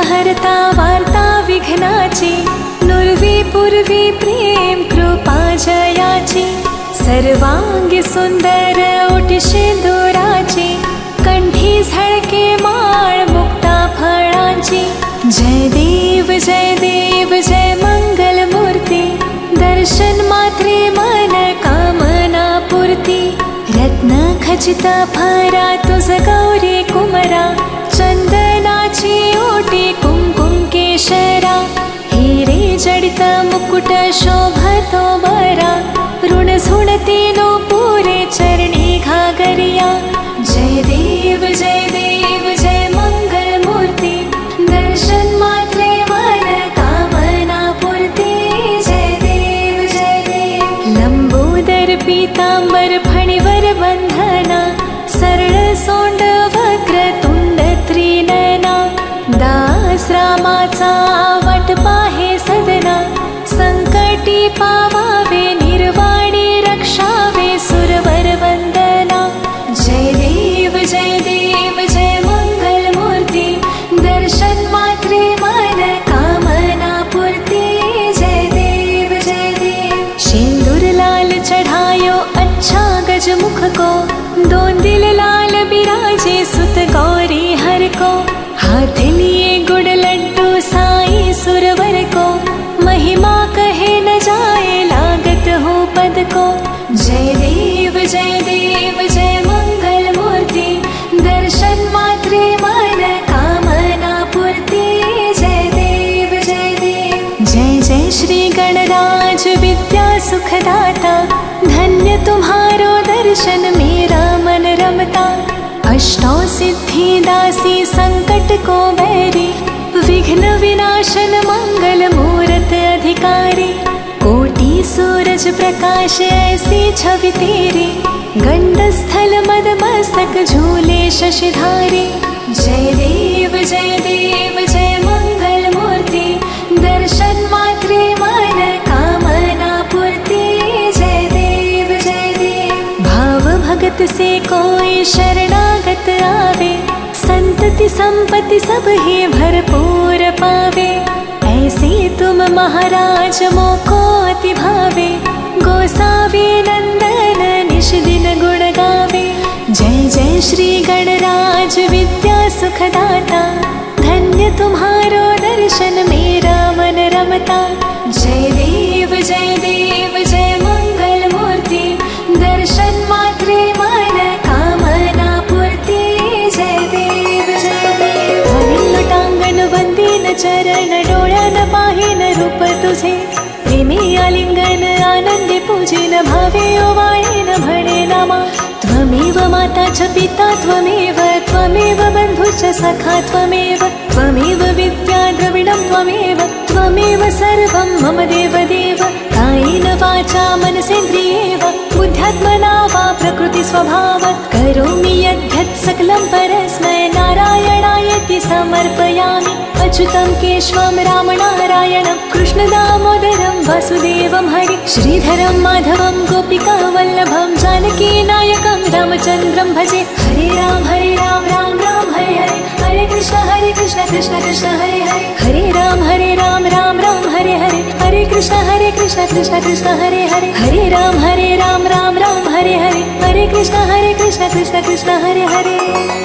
हरता वार्ता विघ्नाची, नुरवी पूर्वी प्रेम कृपा जयाची, सर्वांगी सुंदर ओटी शेंदुराची, कंठी झळके माळ मुक्ता फळाची. जय देव जय मंगल मूर्ती, दर्शन मात्रे मन कामना पूर्ती. रत्न खचित फरा तुझ गौरी कुमरा, चंदनाची ओटी कुंकुम केशरा, हिरे जडित मुकुट शोभतो बरा, ऋण झुणती नो पुरे चरणी घागरिया. जय देव जय मंगल मूर्ती, दर्शन मात्रे मन कामना पूर्ती. जय देव लंबोदर पीतांबर फणीवर बंधना, सरळ सोंड वक्रतुंड त्रिनयना, दास रामाचा वाट पाहे सदना, संकटी पावावे निर्वाणी रक्षावे सुरवर वंदना. जय देव जय मंगल मूर्ती, दर्शन मात्रे मन कामना पूर्ती. जय देव शेंदूर लाल चढ़ायो अच्छा गजमुख को, दोन दिल लाल बिराजे सुत गौरी हर को, हाथ लिए गुड़ लड्डू साई सुरवर को, महिमा कहे न जाए लागत हो पद को. जय देव जय मंगल मूर्ति, दर्शन मात्रे मन कामना पूर्ति. जय देव जय श्री गणराज विद्या सुखदाता, धन्य तुम्हारो दर्शन मेरा मन रमता. अष्टौ सिद्धि दासी संकट को बैरी, विघ्न विनाशन मंगल मूरत अधिकारी. कोटि सूरज प्रकाश ऐसी छवि तेरी, गंड स्थल मद मस्तक झूले शशिधारी. जय देव जय मंगल मूर्ति, दर्शन मात्रे मन कामना पूर्ति. जय देव भाव भगत से कोई शरणागत आवे, संतति संपत्ति सब ही भरपूर पावे. ऐसे तुम महाराज मोको अति भावे, गोसावी नंदन निश दिन गुण गावे. जय श्री गणराज विद्या सुखदाता, धन्य तुम्हारो दर्शन मेरा मन रमता. जय देव जय मंगल मूर्ति, दर्शन मात्रे मन कामना पूर्ति. जय देव हरिल टांगण वंदीन चरण, डोळ्यान पाहीन रूप तुझे, प्रेमी आलिंगन आनंदी पूजिन, भावे ओवाळीन भणे नामा. त्वमेव माता च पिता त्वमेव, त्वमेव बंधु च सखा त्वमेव, त्वमेव विद्या द्रविणं त्वमेव, त्वमेव सर्वं मम देवदेव. कायेन वाचा मनसेन्द्रियेव, बुद्ध्यात्मना वा प्रकृति स्वभावात्, करोमि यद्यत् सकलं परस्मै नारायणायेति समर्पयामि. अच्युतं केशवं रामनारायणं, कृष्णदामोदरं वासुदेवं हरि, श्रीधरं माधवं गोपिका वल्लभं, जानकीनायकं रामचन्द्रं भजे. हरे राम राम राम हरे हरे, हरे कृष्ण कृष्ण कृष्ण हरे हरे, हरे राम राम राम हरे हरे, हरे कृष्ण कृष्ण कृष्ण हरे हरे, हरे राम राम राम हरे हरे, हरे कृष्ण कृष्ण कृष्ण हरे हरे.